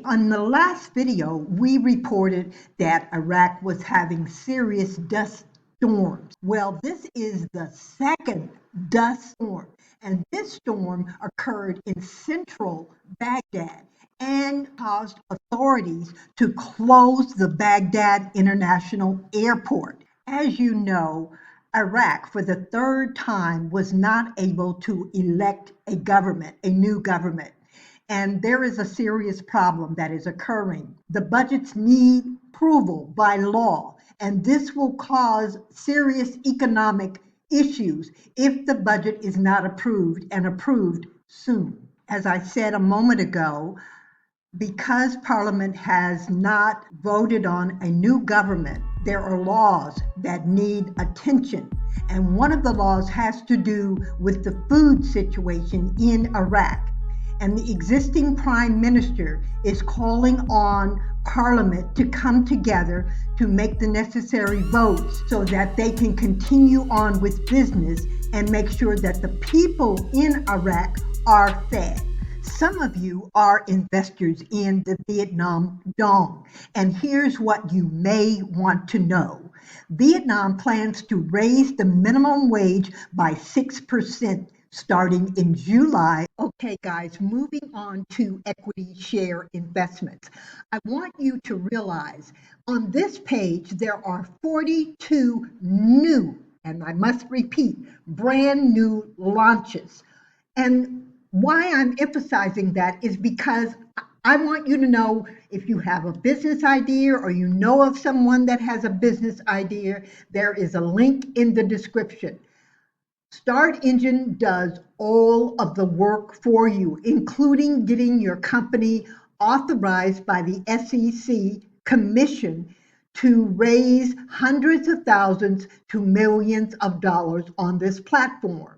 on the last video, we reported that Iraq was having serious dust storms. Well, this is the second dust storm, and this storm occurred in central Baghdad and caused authorities to close the Baghdad International Airport. As you know, Iraq, for the third time, was not able to elect a government, a new government. And there is a serious problem that is occurring. The budgets need approval by law, and this will cause serious economic issues if the budget is not approved and approved soon. As I said a moment ago, because Parliament has not voted on a new government, there are laws that need attention. And one of the laws has to do with the food situation in Iraq. And the existing prime minister is calling on Parliament to come together to make the necessary votes so that they can continue on with business and make sure that the people in Iraq are fed. Some of you are investors in the Vietnam Dong, and here's what you may want to know. Vietnam plans to raise the minimum wage by 6% starting in July. Okay, guys, moving on to equity share investments. I want you to realize on this page there are 42 new, and I must repeat, brand new launches. And why I'm emphasizing that is because I want you to know if you have a business idea or you know of someone that has a business idea, there is a link in the description. Start Engine does all of the work for you, including getting your company authorized by the SEC Commission to raise hundreds of thousands to millions of dollars on this platform.